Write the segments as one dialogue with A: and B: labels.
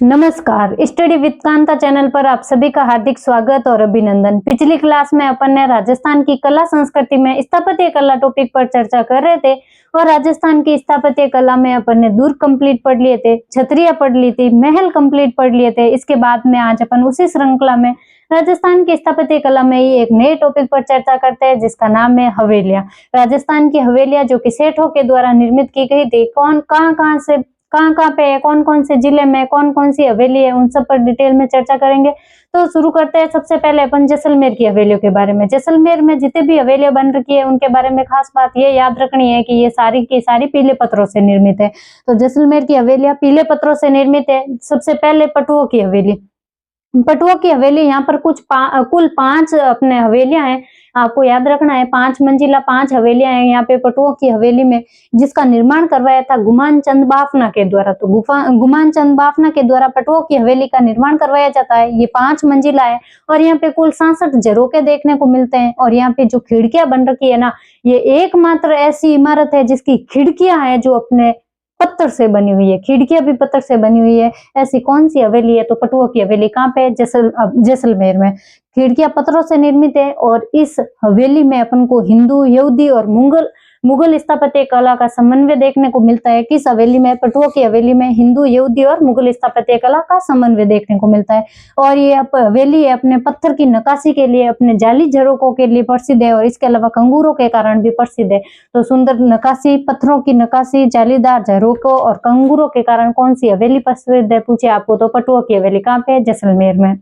A: नमस्कार, study with Kanta channel पर आप सभी का हार्दिक स्वागत और अभिनंदन। पिछली क्लास में अपन ने राजस्थान की कला संस्कृति में स्थापत्य कला टॉपिक पर चर्चा कर रहे थे और राजस्थान की स्थापत्य कला में अपन ने दुर्ग कंप्लीट पढ़ लिए थे, छतरिया पढ़ ली थी, महल कंप्लीट पढ़ लिए थे। इसके बाद में आज अपन उसी श्रृंखला में राजस्थान की स्थापत्य कला में ही एक नए टॉपिक पर चर्चा करते हैं जिसका नाम है हवेलियां। राजस्थान की हवेलियां जो कि सेठों के द्वारा निर्मित की गई थी, कहाँ पे है, कौन कौन से जिले में कौन कौन सी हवेली है, उन सब पर डिटेल में चर्चा करेंगे। तो शुरू करते हैं। सबसे पहले अपन जैसलमेर की हवेलियों के बारे में। जैसलमेर में जितने भी हवेलियां बन रखी है उनके बारे में खास बात ये याद रखनी है कि ये सारी की सारी पीले पत्थरों से निर्मित है। तो जैसलमेर की हवेलियां पीले पत्थरों से निर्मित है। सबसे पहले पटुओं की हवेली। पटुआ की हवेली यहाँ पर कुल 5 अपने हवेलियां हैं। आपको याद रखना है 5 मंजिला 5 हवेलियां हैं यहाँ पे पटुओं की हवेली में, जिसका निर्माण करवाया था गुमान चंद बाफना के द्वारा। तो गुमान चंद बाफना के द्वारा पटुओं की हवेली का निर्माण करवाया जाता है। ये 5 मंजिला है और यहाँ पे कुल 67 झरोके देखने को मिलते हैं। और यहाँ पे जो खिड़कियां बन रखी है ना, ये एकमात्र ऐसी इमारत है जिसकी खिड़कियां हैं जो अपने पत्थर से बनी हुई है। खिड़कियां भी पत्थर से बनी हुई है। ऐसी कौन सी हवेली है? तो पटुआ की हवेली। कहाँ पे? जैसलमेर में। खिड़कियां पत्थरों से निर्मित है और इस हवेली में अपन को हिंदू, यहूदी और मुगल स्थापत्य कला का समन्वय देखने को मिलता है। किस हवेली में? पटुआ की हवेली में हिंदू, यहूदी और मुगल स्थापत्य कला का समन्वय देखने को मिलता है। और ये हवेली है अपने पत्थर की नक्काशी के लिए, अपने जाली झरोकों के लिए प्रसिद्ध है और इसके अलावा कंगूरों के कारण भी प्रसिद्ध है। तो सुंदर नक्काशी, पत्थरों की नक्काशी, जालीदार झरोकों और कंगूरों के कारण कौन सी हवेली प्रसिद्ध है पूछे आपको तो पटुआ की हवेली। कहाँ पे? जैसलमेर में।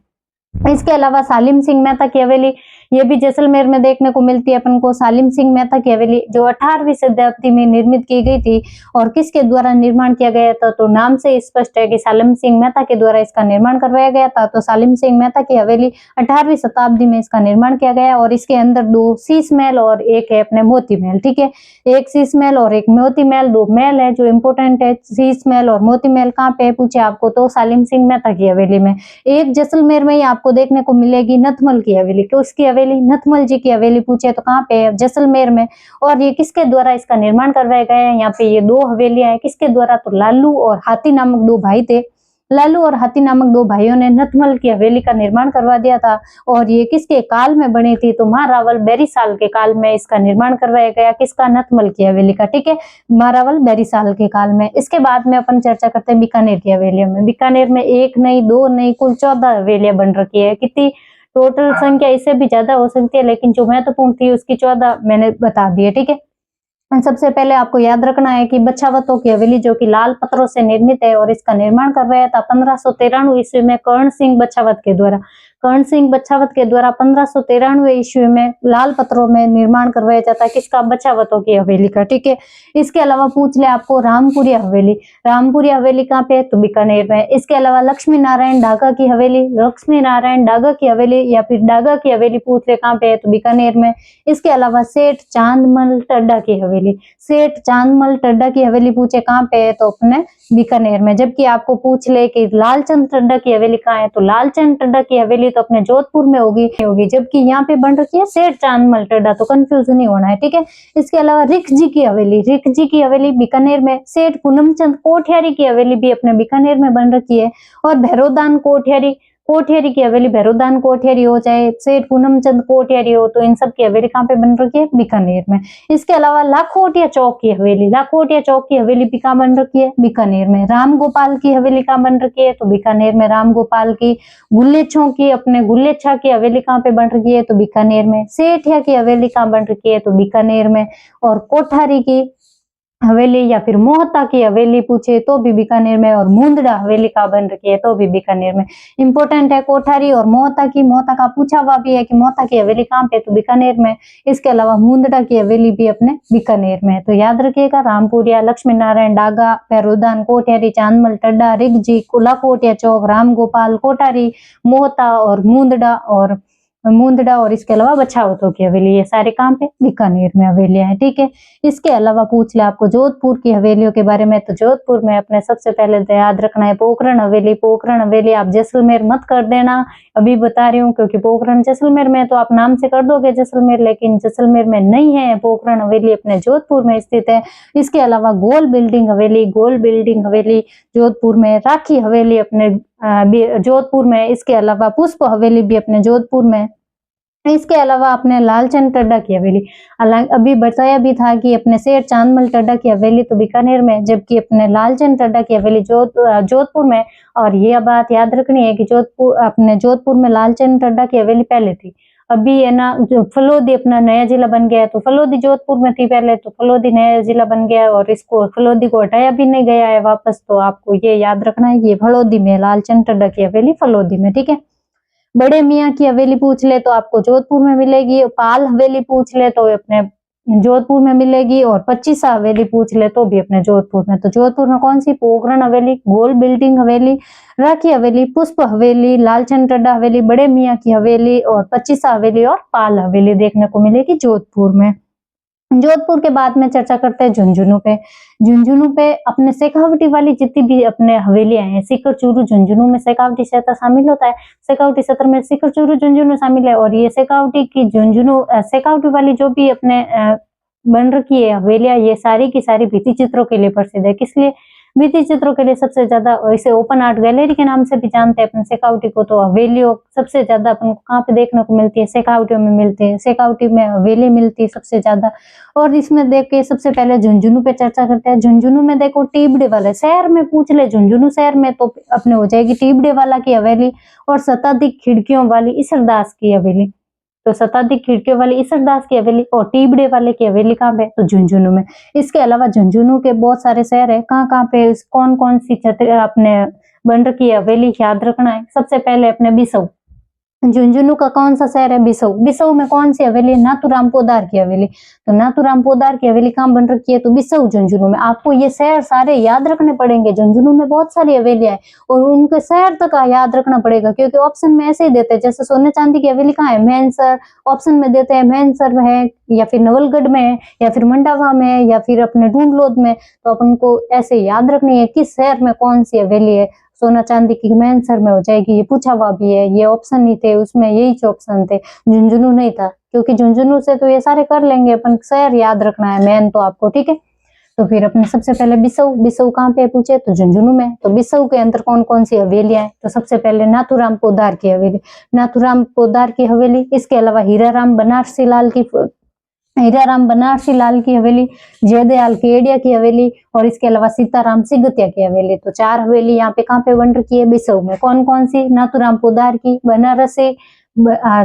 A: इसके अलावा सालिम सिंह मेहता की हवेली, ये भी जैसलमेर में देखने को मिलती है अपन को। सालिम सिंह मेहता की हवेली जो 18वीं शताब्दी में निर्मित की गई थी और किसके द्वारा निर्माण किया गया था? तो नाम से स्पष्ट है कि सालिम सिंह मेहता के द्वारा इसका निर्माण करवाया गया था। तो सालिम सिंह मेहता की हवेली 18वीं शताब्दी में इसका निर्माण किया गया और इसके अंदर 2 शीश महल और एक है अपने मोती महल। ठीक है, एक शीश महल और एक मोती महल, 2 महल है जो इंपोर्टेंट है। शीश महल और मोती महल कहाँ पे पूछे आपको तो सालिम सिंह मेहता की हवेली में। एक जैसलमेर में ही आपको देखने को मिलेगी नथमल की हवेली। तो उसकी हवेली नथमल जी की हवेली पूछे तो कहाँ पे है? जैसलमेर में। और ये किसके द्वारा इसका निर्माण करवाया गया है? यहाँ पे ये 2 हवेलियां हैं। किसके द्वारा? तो लालू और हाथी नामक 2 भाई थे। लालू और हाथी नामक 2 भाइयों ने नथमल की हवेली का निर्माण करवा दिया था। और ये किसके काल में बनी थी? तो महारावल बैरीसाल के काल में इसका निर्माण करवाया गया। किसका? नथमल की हवेली का। ठीक है, महारावल बैरीसाल के काल में। इसके बाद में अपन चर्चा करते हैं बीकानेर की हवेलियों में। बीकानेर में 1 नहीं 2 नहीं कुल 14 हवेलियां बन रखी है। कितनी टोटल संख्या इससे भी ज्यादा हो सकती है, लेकिन जो महत्वपूर्ण थी उसकी 14 मैंने बता दी है। ठीक है, सबसे पहले आपको याद रखना है कि बछावतों की हवेली जो कि लाल पत्थरों से निर्मित है और इसका निर्माण करवाया था 1593 ईस्वी में कर्ण सिंह बछावत के द्वारा। कर्ण सिंह बछावत के द्वारा 1593 ईस्वी में लाल पत्थरों में निर्माण करवाया जाता है। किसका? बछावतों की हवेली का। ठीक है, इसके अलावा पूछ ले आपको रामपुरी हवेली। रामपुरी हवेली कहाँ पे है? तो बीकानेर में। इसके अलावा लक्ष्मी नारायण डागा की हवेली। लक्ष्मी नारायण डागा की हवेली या फिर डागा की हवेली पूछ ले कहाँ पे है? तो बीकानेर में। इसके अलावा सेठ चांदमल टड्डा की हवेली। सेठ चांदमल टड्डा की हवेली पूछे कहाँ पे है? तो अपने बीकानेर में। जबकि आपको पूछ ले कि लालचंद टड्डा की हवेली कहाँ है? तो लालचंद टड्डा की हवेली तो अपने जोधपुर में होगी, जबकि यहाँ पे बन रखी है सेठ चांदमल टड्डा। तो कंफ्यूज नहीं होना है। ठीक है, इसके अलावा रिख जी की हवेली। रिख जी की हवेली बीकानेर में। सेठ पूनमचंद कोठियारी की हवेली भी अपने बीकानेर में बन रखी है। और भैरोदान कोठियारी की हवेली, भैरोदान कोठियारी हो चाहे सेठ पूनमचंद कोठियारी हो, तो इन सब की हवेली कहाँ पे बन रखी है? बीकानेर में। इसके अलावा लाखोटिया चौक की हवेली। लाखोटिया चौक की हवेली भी कहाँ बन रखी है? बीकानेर में। राम गोपाल की हवेली कहाँ बन रखी है? तो बीकानेर में राम गोपाल की। गुल्लेछों की अपने गुल्लेछा की हवेली कहाँ पे बन रखी है? तो बीकानेर में। सेठिया की हवेली कहाँ बन रखी है? तो बीकानेर में। और कोठारी की हवेली या फिर मोहता की हवेली पूछे तो भी बीकानेर में। और मुंदड़ा हवेली का बन रखी है तो भी बीकानेर में। इंपोर्टेंट है कोठारी और मोहता की। मोहता का पूछा हुआ भी है कि मोहता की हवेली कहाँ पे? तो बीकानेर में। इसके अलावा मुंदड़ा की हवेली भी अपने बीकानेर में। तो याद रखिएगा रामपुरिया, लक्ष्मी नारायण डागा, पैरोदान कोठियारी, चांदमल टड्डा, रिगजी, लाखोटिया चौक, राम गोपाल, कोठारी, मोहता और मुंदड़ा और इसके अलावा बछावतों की हवेली। ये सारे कहाँ पे? बीकानेर में हवेलियां हैं। ठीक है, इसके अलावा पूछ ले आपको जोधपुर की हवेलियों के बारे में। तो जोधपुर में अपने सबसे पहले तो याद रखना है पोखरण हवेली। पोखरण हवेली आप जैसलमेर मत कर देना, अभी बता रही हूँ, क्योंकि पोखरण जैसलमेर में तो आप नाम से कर दोगे जैसलमेर, लेकिन जैसलमेर में नहीं है। पोखरण हवेली अपने जोधपुर में स्थित है। इसके अलावा गोल बिल्डिंग हवेली जोधपुर में। राखी हवेली अपने जोधपुर में। इसके अलावा पुष्प हवेली भी अपने जोधपुर में। इसके अलावा अपने लालचंद टड्डा की हवेली, अभी बताया भी था कि अपने शेर चांदमल टड्डा की हवेली तो बीकानेर में, जबकि अपने लालचंद टड्डा की हवेली जोधपुर में। और ये बात याद रखनी है कि जोधपुर में लालचंद टड्डा की हवेली पहले थी। अभी है ना, जो फलोदी अपना नया जिला बन गया है, तो फलोदी जोधपुर में थी पहले, तो फलोदी नया जिला बन गया है और इसको फलोदी को हटाया भी नहीं गया है वापस। तो आपको ये याद रखना है कि फलोदी में लालचंद टड्डा की हवेली फलोदी में, ठीक है। बड़े मियाँ की हवेली पूछ ले तो आपको जोधपुर में मिलेगी। पाल हवेली पूछ ले तो अपने जोधपुर में मिलेगी। और 25 हवेली पूछ ले तो भी अपने जोधपुर में। तो जोधपुर में कौन सी? पोखरण हवेली, गोल बिल्डिंग हवेली, राखी हवेली, पुष्प हवेली, लालचंद टड्डा हवेली, बड़े मियाँ की हवेली और 25 हवेली और पाल हवेली देखने को मिलेगी जोधपुर में। जोधपुर के बाद में चर्चा करते हैं झुंझुनू पे। झुंझुनू पे अपने शेखावटी वाली जितनी भी अपने हवेलियां हैं, सीकर चूरू झुंझुनू में शेखावटी क्षेत्र शामिल होता है। शेखावटी क्षेत्र में सीकर चूरू झुंझुनू शामिल है। और ये शेखावटी की शेखावटी वाली जो भी अपने बन रखी है हवेलियां, ये सारी की सारी भित्ति चित्रों के लिए प्रसिद्ध है। किस लिए? भित्ति चित्रों के लिए सबसे ज्यादा। इसे ओपन आर्ट गैलरी के नाम से भी जानते हैं अपन शेखावटी को। तो हवेलियों सबसे ज्यादा अपन को कहाँ पे देखने को मिलती है? शेखावटियों में मिलती है। शेखावटी में हवेली मिलती है सबसे ज्यादा। और इसमें देख के सबसे पहले झुंझुनू पे चर्चा करते हैं। झुंझुनू में देखो टीबड़े वाले शहर में पूछ ले, झुंझुनू शहर में तो अपने हो जाएगी टीबड़े वाला की हवेली और शताधिक खिड़कियों वाली ईसरदास की हवेली। तो शताधिक खिड़कियों वाली ईसरदास की हवेली और टीबड़े वाले की हवेली कहाँ पे? तो झुंझुनू में। इसके अलावा झुंझुनू के बहुत सारे शहर है, कहाँ पे कौन कौन सी छत्र अपने बन रखी है हवेली याद रखना है। सबसे पहले अपने बिसऊ, झुंझुनू का कौन सा शहर है? बिसऊ। बिसऊ में कौन सी हवेली? नाथूराम पोदार की हवेली। तो नाथूराम पोदार की हवेली कहाँ बन रखी है? तो बिसऊ झुंझुनू में। आपको ये शहर सारे याद रखने पड़ेंगे। झुंझुनू में बहुत सारी हवेलियां है और उनके शहर तक याद रखना पड़ेगा, क्योंकि ऑप्शन में ऐसे ही देते हैं। जैसे सोने चांदी की हवेली कहाँ है? मैनसर। ऑप्शन में देते हैं मैनसर में है, या फिर नवलगढ़ में है, या फिर मंडावा में है, या फिर अपने ढूंढलोद में। तो अपन को ऐसे याद रखनी है किस शहर में कौन सी हवेली है। सोना चांदी की मैनसर में हो जाएगी, ये पूछा हुआ भी है। ये ऑप्शन नहीं थे उसमें, यही ऑप्शन थे, झुंझुनू नहीं था। क्योंकि झुंझुनू से तो ये सारे कर लेंगे अपन, शहर याद रखना है मेन तो आपको, ठीक है। तो फिर अपने सबसे पहले बिसऊ। बिसऊ कहाँ पे पूछे? तो झुंझुनू में। तो बिसऊ के अंदर कौन कौन सी हवेलियां हैं? तो सबसे पहले नाथूराम पोदार की हवेली, नाथूराम पोदार की हवेली। इसके अलावा हीराराम बनारसी लाल की हवेली, जयदयाल केडिया की हवेली और इसके अलावा सीताराम सिगतिया की हवेली। तो 4 हवेली यहाँ पे कहाँ पे बन रखी है? बिसऊ में। कौन कौन सी? नाथूराम पोदार की,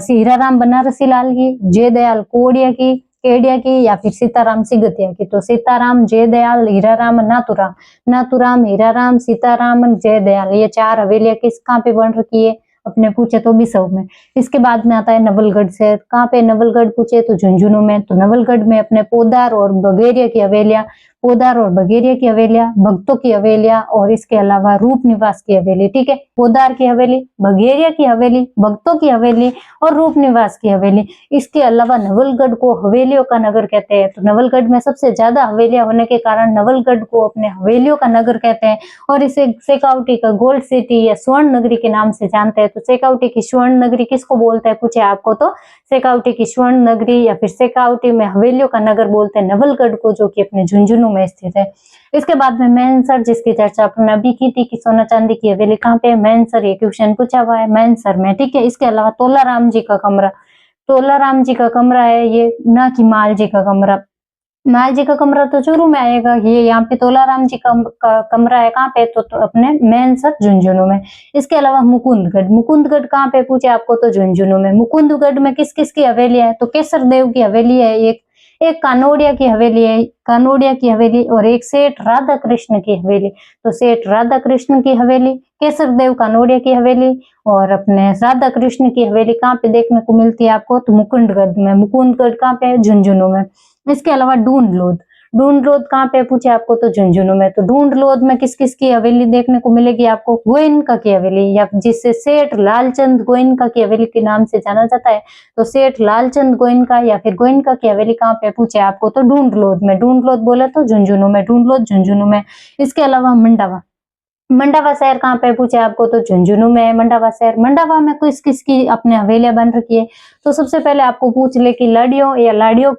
A: हीराराम बनारसी लाल की, जयदयाल केडिया की या फिर सीताराम सिगतिया की। तो सीताराम, जयदयाल, हीराराम, नाथूराम, हीराराम, सीताराम, जयदयाल, ये 4 हवेलियां किस कहाँ पे बन रखी है? अपने पूछे तो बिसऊ में। इसके बाद में आता है नवलगढ़ से। कहाँ पे नवलगढ़ पूछे? तो झुंझुनू में। तो नवलगढ़ में अपने पोदार और बघेरिया की हवेलियां, भक्तों की हवेलियां और इसके अलावा रूप निवास की हवेली, ठीक है। पोदार की हवेली, बघेरिया की हवेली, भक्तों की हवेली और रूप निवास की हवेली। इसके अलावा नवलगढ़ को हवेलियों का नगर कहते हैं। तो नवलगढ़ में सबसे ज्यादा हवेलियां होने के कारण नवलगढ़ को अपने हवेलियों का नगर कहते हैं और इसे शेखावटी का गोल्ड सिटी या स्वर्ण नगरी के नाम से जानते हैं। तो शेखावटी की स्वर्ण नगरी किसको बोलते हैं पूछे आपको? तो शेखावटी की स्वर्ण नगरी या फिर शेखावटी में हवेलियों का नगर बोलते हैं नवलगढ़ को, जो कि अपने झुंझुनू में स्थित है। इसके बाद में मैनसर, जिसकी चर्चा अपने अभी की थी कि सोना चांदी की हवेली कहाँ पे? मैनसर। ये क्वेश्चन पूछा हुआ है मैनसर में, ठीक है। इसके अलावा तोलाराम जी का कमरा है ये, ना कि माल जी का कमरा। माल जी का कमरा तो चूरू में आएगा, ये यहाँ पे तोलाराम जी का कमरा है कहाँ पे? तो अपने मैनसर झुंझुनू में। इसके अलावा मुकुंदगढ़ कहाँ पे पूछे आपको? तो झुंझुनू में। मुकुंदगढ़ में किस किस की हवेली है? तो केसर देव की हवेली है, एक कानोड़िया की हवेली और एक सेठ राधा कृष्ण की हवेली। तो सेठ राधा कृष्ण की हवेली, केसर देव कानोड़िया की हवेली और अपने राधा कृष्ण की हवेली कहाँ पे देखने को मिलती है आपको? तो मुकुंदगढ़ में। मुकुंदगढ़ कहाँ पे? झुंझुनू में। इसके अलावा ढूंढलोद कहाँ पे पूछे आपको? तो झुंझुनू में। तो ढूंढलोद में किस किस की हवेली देखने को मिलेगी आपको? गोयनका की हवेली, या जिससे सेठ लालचंद गोयनका की हवेली के नाम से जाना जाता है। तो सेठ लालचंद गोयनका या फिर गोयनका की हवेली कहाँ पे पूछे आपको? तो ढूंढलोद में। ढूंढलोद बोले तो झुंझुनू में, ढूंढलोद झुंझुनू में। इसके अलावा मंडावा शहर कहाँ पे पूछे आपको? तो झुंझुनू में है मंडावा शहर। मंडावा में किस किस की अपने हवेलियां बन रखी है? तो सबसे पहले आपको पूछ ले कि लड़ियों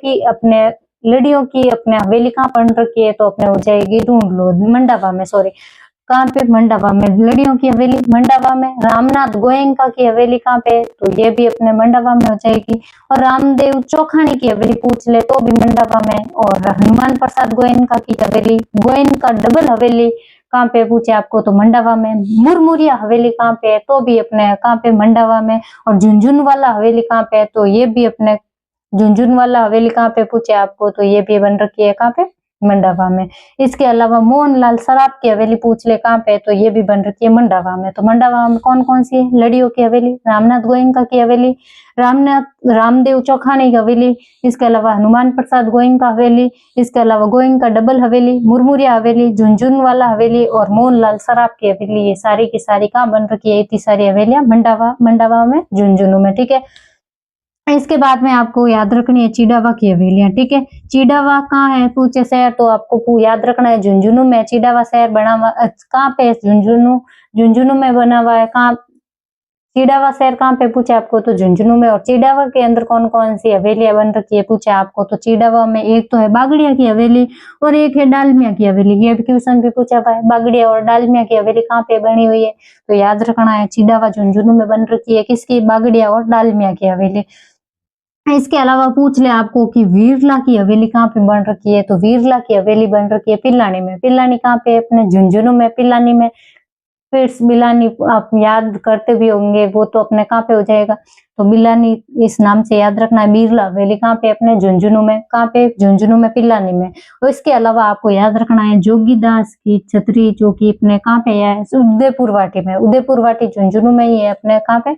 A: की अपने हवेली कहाँ बन रखी है? तो अपने हो जाएगी मंडावा में, कहाँ पे, मंडावा में। लड़ियों की हवेली मंडावा में। रामनाथ गोयनका की हवेली कहाँ पे, तो ये भी अपने मंडावा में हो जाएगी। और रामदेव चौखानी की हवेली पूछ ले तो भी मंडावा में। और हनुमान प्रसाद गोयनका की हवेली, गोयनका डबल हवेली कहाँ पे पूछे आपको, तो मंडावा में। मुरमुरिया हवेली कहाँ पे है, तो भी अपने कहाँ पे, मंडावा में। और झुंझुनवाला हवेली कहाँ पे है, तो ये भी अपने झुंझुनवाला हवेली कहाँ पे पूछे आपको, तो ये भी बन रखी है कहाँ पे, मंडावा में। इसके अलावा मोहनलाल सराफ की हवेली पूछ ले कहाँ पे, तो ये भी बन रखी है मंडावा में। तो मंडावा में कौन कौन सी है, लड़ियों की हवेली, रामनाथ गोयनका की हवेली, रामदेव चौखानी की हवेली, इसके अलावा हनुमान प्रसाद गोयनका हवेली, इसके अलावा गोयनका डबल हवेली, मुरमुरिया हवेली, झुंझुनवाला हवेली और मोहनलाल सराफ की हवेली, ये सारी की सारी कहाँ बन रखी है, इतनी सारी हवेलियां मंडावा में, झुंझुनू में। ठीक है, इसके बाद में आपको याद रखनी है चिडावा की हवेलियां। ठीक है, चिडावा कहाँ है पूछे शहर, तो आपको याद रखना है झुंझुनू में। चिडावा शहर बना हुआ कहाँ पे, झुंझुनू में बना हुआ है। कहाँ चिडावा शहर कहाँ पे पूछे आपको, तो झुंझुनू में। और चिडावा के अंदर कौन कौन सी हवेलियां बन रखी है पूछे आपको, तो चिडावा में एक तो है बागड़िया की हवेली और एक है डालमिया की हवेली। ये भी क्वेश्चन भी पूछा हुआ है, बागड़िया और डालमिया की हवेली कहाँ पे बनी हुई है, तो याद रखना है चिडावा झुंझुनू में बन रखी है, किसकी, बागड़िया और डालमिया की हवेली। इसके अलावा पूछ ले आपको कि वीरला की हवेली कहाँ पे बन रखी है, तो वीरला की हवेली बन रखी है पिल्लानी में। पिल्लानी कहाँ पे, अपने झुंझुनू में, पिल्लानी में। फिर बिलानी आप याद करते भी होंगे, वो तो अपने कहाँ पे हो जाएगा, तो बिलानी इस नाम से याद रखना है। बिरला हवेली कहाँ पे, अपने झुंझुनू में। कहाँ पे, झुंझुनू में, पिल्लानी में। और इसके अलावा आपको याद रखना है जोगीदास की छतरी, जो कि अपने कहाँ पे है, उदयपुर वाटी में। उदयपुर वाटी झुंझुनू में ही है, अपने कहाँ पे,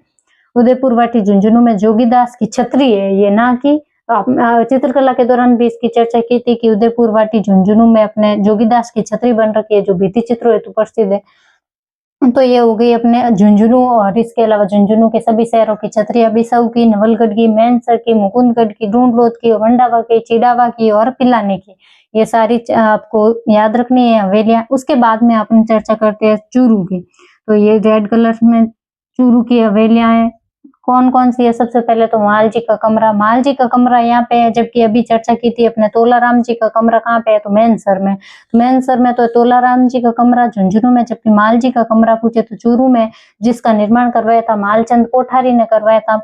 A: उदयपुर वाटी झुंझुनू में जोगीदास की छतरी है ये, ना कि चित्रकला के दौरान भी इसकी चर्चा की थी कि उदयपुर वाटी झुंझुनू में अपने जोगीदास की छतरी बन रखी है, जो भित्ति चित्रों हेतु प्रसिद्ध है। तो ये हो गई अपने झुंझुनू। और इसके अलावा झुंझुनू के सभी शहरों की छतरियां, बिसाऊ की, नवलगढ़ की, मैनसर की, मुकुंदगढ़ की, ढूंढलोद की, मंडावा की, चिडावा की और पिलानी की, ये सारी आपको याद रखनी है हवेलियां। उसके बाद में अपन चर्चा करते हैं चूरू की। तो ये रेड कलर में चूरू की हवेलियां हैं, कौन कौन सी है। सबसे पहले तो मालजी का कमरा, मालजी का कमरा यहाँ पे है, जबकि अभी चर्चा की थी अपने तोलाराम जी का कमरा कहाँ पे है, तो मैनसर में। मैनसर में तो तोलाराम जी का कमरा झुंझुनू में, जबकि मालजी का कमरा पूछे तो चूरू में, जिसका निर्माण करवाया था मालचंद कोठारी ने करवाया था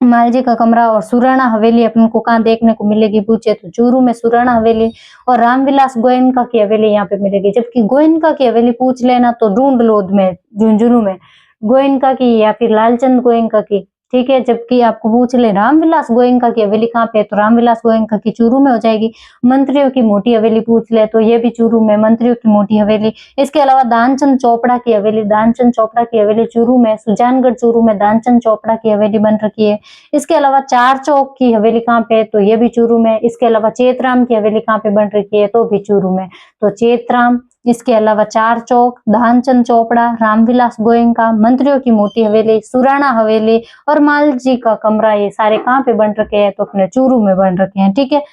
A: मालजी का कमरा। और सुराणा हवेली अपन को कहाँ देखने को मिलेगी पूछे तो चूरू में सुराणा हवेली। और रामविलास गोयनका की हवेली यहाँ पे मिलेगी, जबकि गोयनका की हवेली पूछ लेना तो ढूंढलोद में, झुंझुनू में, गोयनका की या फिर लालचंद गोयनका की। ठीक है, जबकि आपको पूछ ले रामविलास गोयनका की हवेली कहाँ पे, तो रामविलास गोयनका की चूरू में हो जाएगी। मंत्रियों की मोटी हवेली पूछ ले तो ये भी चूरू में, मंत्रियों की मोटी हवेली। इसके अलावा दानचंद चोपड़ा की हवेली, दानचंद चोपड़ा की हवेली चूरू में, सुजानगढ़ चूरू में दानचंद चोपड़ा की हवेली बन रखी है। इसके अलावा चार चौक की हवेली कहाँ पे है, तो ये भी चूरू में। इसके अलावा चेतराम की हवेली कहाँ पे बन रखी है, तो भी चूरू में। तो चेतराम, इसके अलावा चार चौक, धानचंद चोपड़ा, रामविलास गोयनका, मंत्रियों की मोटी हवेली, सुराणा हवेली और मालजी का कमरा, ये सारे कहाँ पे बन रखे हैं, तो अपने चूरू में बन रखे हैं। ठीक है,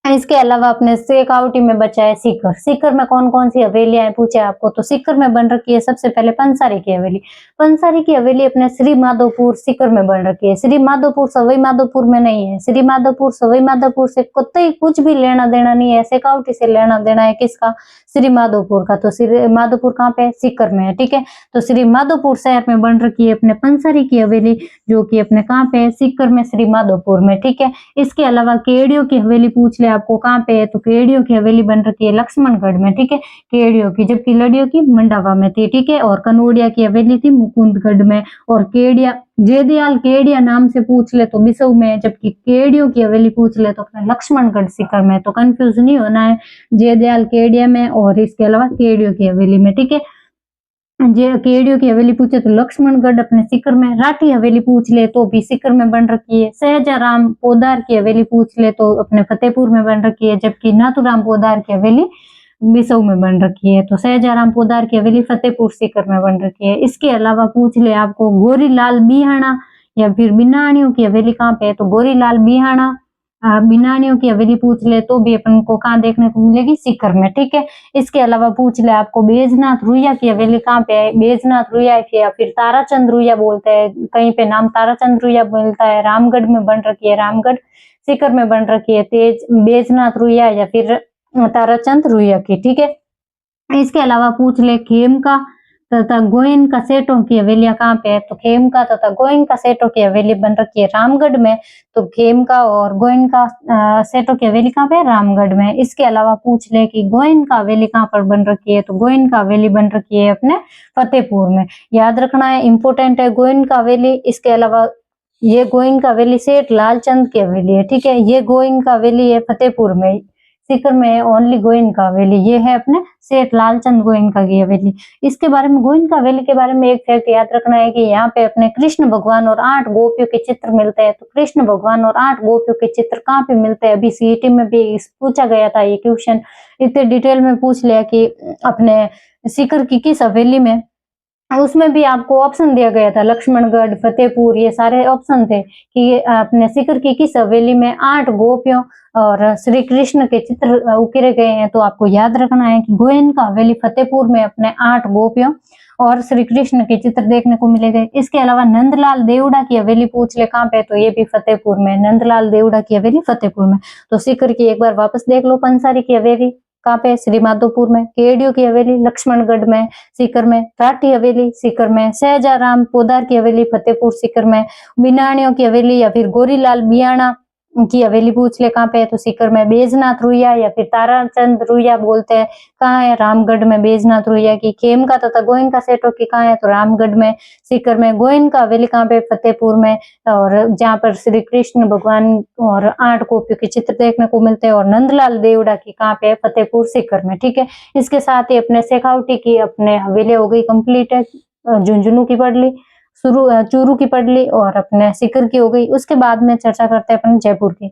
A: इसके अलावा अपने शेखावटी में बचा है सीकर। सीकर में कौन कौन सी हवेलियां हैं पूछे आपको, तो सीकर में बन रखी है सबसे पहले पंसारी की हवेली। पंसारी की हवेली अपने श्री माधोपुर सीकर में बन रखी है। श्री माधोपुर सवाई माधोपुर में नहीं है। श्री माधोपुर सवाई माधोपुर से कतई कुछ भी लेना देना नहीं है, शेखावटी से लेना देना है, किसका, श्री माधोपुर का। तो श्री माधोपुर कहाँ पे, सीकर में है। ठीक है, तो श्री माधोपुर शहर में बन रखी है अपने पंसारी की हवेली, जो की अपने कहाँ पे है, सीकर में, श्री माधोपुर में। ठीक है, इसके अलावा केडियो की हवेली पूछ ले आपको कहाँ पे है, तो केडियो की हवेली बन रखी है लक्ष्मणगढ़ में। ठीक है, केडियो की, जबकि लड़ियों की मंडावा में थी। ठीक है, और कनोडिया की हवेली थी मुकुंदगढ़ में। और केडिया, जयदयाल केडिया नाम से पूछ ले तो बिसऊ में, जबकि केडियो की हवेली पूछ ले तो अपने लक्ष्मणगढ़ सीकर में। तो कंफ्यूज नहीं होना है, जयदयाल केडिया में और इसके अलावा केडियो की हवेली में। ठीक है, केडियो की हवेली पूछे तो लक्ष्मणगढ़ अपने सीकर में। राठी हवेली पूछ ले तो भी सीकर में बन रखी है। सहजाराम पोदार की हवेली पूछ ले तो अपने फतेहपुर में बन रखी है, जबकि नाथुराम पोदार की हवेली बिसऊ में बन रखी है। तो सहजाराम पोदार की हवेली फतेहपुर सीकर में बन रखी है। इसके अलावा पूछ ले आपको गोरीलाल बिहाना या फिर बिनानियों की हवेली कहाँ पे है, तो गोरीलाल बिहाना बिनानियों की हवेली पूछ ले तो भी अपन को कहाँ देखने को मिलेगी, सीकर में। ठीक है, इसके अलावा पूछ ले आपको बैजनाथ रुइया की हवेली कहाँ पे है, बैजनाथ रुइया की या फिर ताराचंद रुइया बोलते हैं, कहीं पे नाम ताराचंद रुइया बोलता है, रामगढ़ में बन रखी है, रामगढ़ सीकर में बन रखी है। तेज बैजनाथ रुइया या फिर ताराचंद रुइया की। ठीक है, इसके अलावा पूछ ले खेमका तथा गोयनका सेठों की हवेलियां कहाँ पे है, तो खेमका तथा गोयनका सेठों की हवेली बन रखी है रामगढ़ में। तो खेमका और गोयनका सेठों की हवेली कहाँ पे है, रामगढ़ में। इसके अलावा पूछ ले कि गोयनका हवेली कहाँ पर बन रखी है, तो गोयनका हवेली बन रखी है अपने फतेहपुर में। याद रखना है, इंपोर्टेंट है गोयनका हवेली। इसके अलावा ये गोयनका हवेली सेठ लालचंद की हवेली है, ठीक है। ये गोयनका हवेली है फतेहपुर में, सीकर में ओनली गोयनका हवेली, ये है अपने सेठ लालचंद गोयनका की हवेली। इसके बारे में, गोयनका हवेली के बारे में एक फैक्ट याद रखना है कि यहाँ पे अपने कृष्ण भगवान और 8 गोपियों के चित्र मिलते हैं। तो कृष्ण भगवान और 8 गोपियों के चित्र कहाँ पे मिलते हैं, अभी सीईटी में भी पूछा गया था ये क्वेश्चन, इतने डिटेल में पूछ लिया कि अपने सीकर की किस हवेली में। उसमें भी आपको ऑप्शन दिया गया था, लक्ष्मणगढ़, फतेहपुर, ये सारे ऑप्शन थे कि अपने सीकर की किस हवेली में 8 गोपियों और श्री कृष्ण के चित्र उकेरे गए हैं। तो आपको याद रखना है कि गोयनका हवेली फतेहपुर में अपने 8 गोपियों और श्री कृष्ण के चित्र देखने को मिलेंगे। इसके अलावा नंदलाल देवड़ा की हवेली पूछ ले कहाँ पे, तो ये भी फतेहपुर में, नंदलाल देवड़ा की हवेली फतेहपुर में। तो सीकर की एक बार वापस देख लो, पंसारी की हवेली कहाँ पे, श्री माधोपुर में। केडियो की हवेली लक्ष्मणगढ़ में सीकर में। राठी हवेली सीकर में। सहजाराम पोदार की हवेली फतेहपुर सीकर में। बिनाणियों की हवेली या फिर गोरीलाल बियाणा की हवेली पूछ ले कहाँ पे है, तो सीकर में। बैजनाथ रुइया या फिर ताराचंद रुइया बोलते हैं, कहाँ है, रामगढ़ में बैजनाथ रुइया की। खेमका तथा गोयनका सेठों की कहाँ है, तो रामगढ़ में, सीकर में। गोयनका हवेली कहाँ पे, फतेहपुर में, और जहाँ पर श्री कृष्ण भगवान और 8 गोपियों के चित्र देखने को मिलते हैं। और नंदलाल देवड़ा की कहाँ पे है, फतेहपुर सीकर में, ठीक है। इसके साथ ही अपने शेखावटी की अपने हवेली हो गई कंप्लीट है। झुंझुनू की पढ़ ली, चूरू की पढ़ ली और अपने सीकर की हो गई। उसके बाद में चर्चा करते हैं अपन जयपुर की।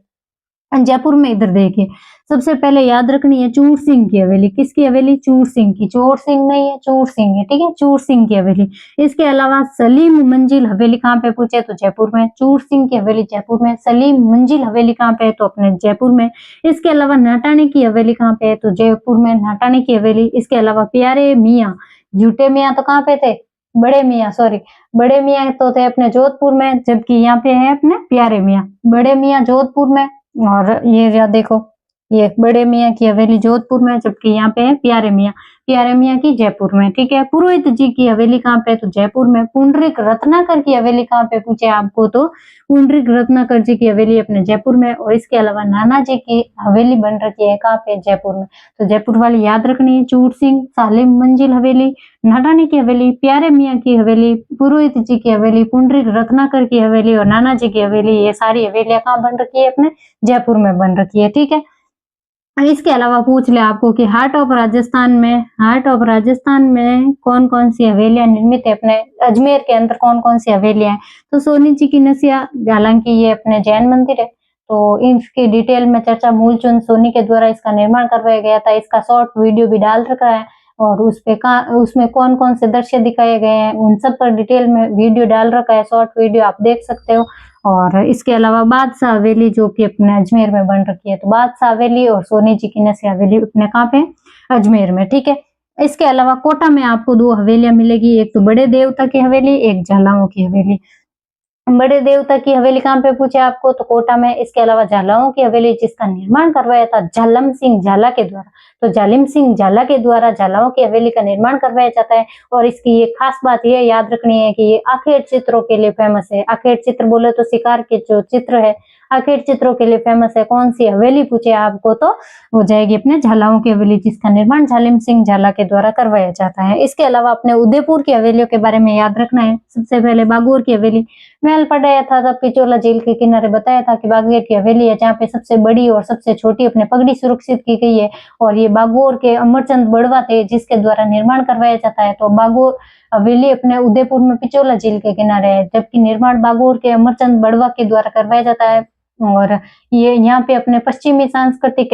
A: जयपुर में इधर देखिए, सबसे पहले याद रखनी है चूर सिंह की हवेली। किसकी हवेली, चूर सिंह की, चोर सिंह नहीं है, चूर सिंह है, ठीक है, चूर सिंह की हवेली। इसके अलावा सलीम मंजिल हवेली कहाँ पे पूछे, तो जयपुर में। चूर सिंह की हवेली जयपुर में। सलीम मंजिल हवेली कहाँ पे है, तो अपने जयपुर में। इसके अलावा नाटानी की हवेली कहाँ पे है, तो जयपुर में, नाटानी की हवेली। इसके अलावा प्यारे मियाँ, झूठे मियाँ तो कहाँ पे थे, बड़े मियाँ, सॉरी, बड़े मियाँ तो थे अपने जोधपुर में, जबकि यहाँ पे है अपने प्यारे मियाँ। बड़े मियाँ जोधपुर में, और ये देखो, ये बड़े मियाँ की हवेली जोधपुर में, जबकि यहाँ पे है प्यारे मियाँ की जयपुर में, ठीक है। पुरोहित जी की हवेली कहाँ पे, तो जयपुर में। पुंडरीक रत्नाकर की हवेली कहाँ पे पूछे आपको, तो पुंडरीक रत्नाकर जी की हवेली अपने जयपुर में। और इसके अलावा नाना जी की हवेली बन रखी है कहाँ पे, जयपुर में। तो जयपुर वाली याद रखनी है, चूर सिंह, सालिम मंजिल हवेली, नाटानी की हवेली, प्यारे मियाँ की हवेली, पुरोहित जी की हवेली, पुंडरीक रत्नाकर की हवेली और नाना जी की हवेली। ये सारी हवेलियां कहाँ बन रखी है, अपने जयपुर में बन रखी है, ठीक है। इसके अलावा पूछ ले आपको कि हार्ट ऑफ राजस्थान में कौन कौन सी हवेलियां निर्मित है, अपने अजमेर के अंदर कौन कौन सी हवेलियां हैं। तो सोनी जी की नसिया, हालांकि ये अपने जैन मंदिर है, तो इसकी डिटेल में चर्चा मूलचंद सोनी के द्वारा इसका निर्माण करवाया गया था। इसका शॉर्ट वीडियो भी डाल रखा है और उसमें कौन कौन से दृश्य दिखाए गए हैं उन सब पर डिटेल में वीडियो डाल रखा है, शॉर्ट वीडियो आप देख सकते हो। और इसके अलावा बादशाह हवेली जो कि अपने अजमेर में बन रखी है, तो बादशाह हवेली और सोनी जी की नसिया हवेली अपने कहाँ पे, अजमेर में, ठीक है। इसके अलावा कोटा में आपको 2 हवेलियां मिलेगी, एक तो बड़े देवता की हवेली, एक झालाओं की हवेली। बड़े देवता की हवेली कहाँ पे पूछे आपको, तो कोटा में। इसके अलावा झालाओं की हवेली जिसका निर्माण करवाया था जालम सिंह झाला के द्वारा, तो जालिम सिंह झाला के द्वारा झालाओं की हवेली का निर्माण करवाया जाता है। और इसकी ये खास बात ये याद रखनी है कि ये आखेट चित्रों के लिए फेमस है। आखेट चित्र बोले तो शिकार के जो चित्र है, आखेट चित्रों के लिए फेमस है। कौन सी हवेली पूछे आपको, तो हो जाएगी अपने झालाओं की हवेली जिसका निर्माण जालिम सिंह झाला के द्वारा करवाया जाता है। इसके अलावा अपने उदयपुर की हवेलियों के बारे में याद रखना है। सबसे पहले बागोर की हवेली, महल पढ़ाया था तब पिचोला झील के किनारे, बताया था कि बागेर की हवेली है जहाँ पे सबसे बड़ी और सबसे छोटी अपने पगड़ी सुरक्षित की गई है। और ये बागोर के अमरचंद बड़वा थे जिसके द्वारा निर्माण करवाया जाता है। तो बागोर हवेली अपने उदयपुर में पिचोला झील के किनारे है, जबकि निर्माण बागोर के अमरचंद बड़वा के द्वारा करवाया जाता है। और ये यहाँ पे अपने पश्चिमी सांस्कृतिक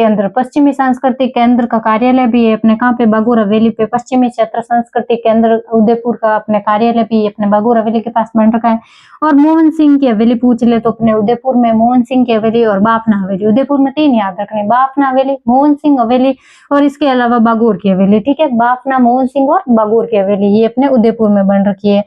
A: केंद्र का कार्यालय भी है अपने कहाँ पे, बागोर हवेली पे। पश्चिमी क्षेत्र सांस्कृतिक केंद्र उदयपुर का अपने कार्यालय भी अपने बागोर हवेली के पास बन रखा है। और मोहन सिंह की हवेली पूछ ले तो अपने उदयपुर में मोहन सिंह की हवेली और बाफना हवेली। उदयपुर में 3 याद रखने, बाफना हवेली, मोहन सिंह हवेली और इसके अलावा बागोर की हवेली, ठीक है। बाफना, मोहन सिंह और बागोर की हवेली ये अपने उदयपुर में बन रखी है।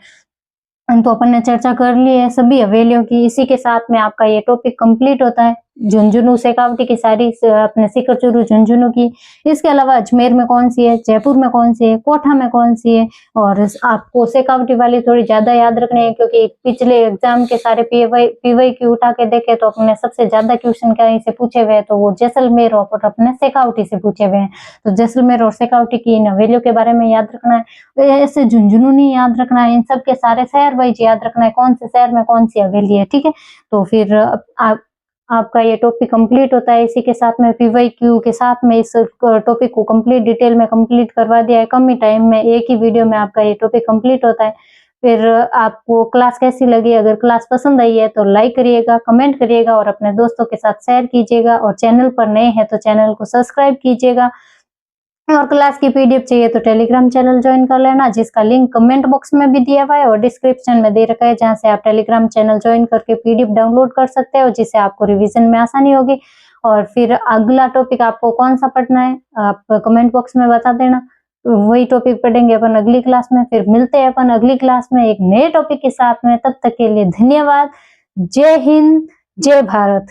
A: तो अपन ने चर्चा कर ली है सभी हवेलियों की। इसी के साथ में आपका ये टॉपिक कंप्लीट होता है। झुंझुनू शेखावटी की साड़ी अपने सिकरचुरू झुंझुनू की। इसके अलावा अजमेर में कौन सी है, जयपुर में कौन सी है, कोठा में कौन सी है। और आपको शेखावटी वाली थोड़ी ज्यादा याद रखनी है, क्योंकि पिछले एग्जाम के सारे पीवाई की उठा के देखे तो अपने सबसे ज्यादा क्वेश्चन कहीं से पूछे हुए हैं, तो वो जैसलमेर और अपने शेखावटी से पूछे हुए हैं। तो जैसलमेर और शेखावटी की इन हवेलियों के बारे में याद रखना है। ऐसे झुंझुनू नहीं याद रखना है, इन सब के सारे शहर वाइज याद रखना है, कौन से शहर में कौन सी हवेली है। ठीक है, तो फिर आपका ये टॉपिक कंप्लीट होता है। इसी के साथ में पीवाईक्यू के साथ में इस टॉपिक को कंप्लीट डिटेल में कंप्लीट करवा दिया है। कम ही टाइम में, एक ही वीडियो में आपका ये टॉपिक कंप्लीट होता है। फिर आपको क्लास कैसी लगी? अगर क्लास पसंद आई है तो लाइक करिएगा, कमेंट करिएगा और अपने दोस्तों के साथ शेयर कीजिएगा। और चैनल पर नए हैं तो चैनल को सब्सक्राइब कीजिएगा। और क्लास की पीडीएफ चाहिए तो टेलीग्राम चैनल ज्वाइन कर लेना, जिसका लिंक कमेंट बॉक्स में भी दिया हुआ है और डिस्क्रिप्शन में दे रखा है, जहां से आप टेलीग्राम चैनल ज्वाइन करके पीडीएफ डाउनलोड कर सकते हो, जिससे आपको रिवीजन में आसानी होगी। और फिर अगला टॉपिक आपको कौन सा पढ़ना है आप कमेंट बॉक्स में बता देना, वही टॉपिक पढ़ेंगे अपन अगली क्लास में। फिर मिलते हैं अपन अगली क्लास में एक नए टॉपिक के साथ में। तब तक के लिए धन्यवाद। जय हिंद, जय भारत।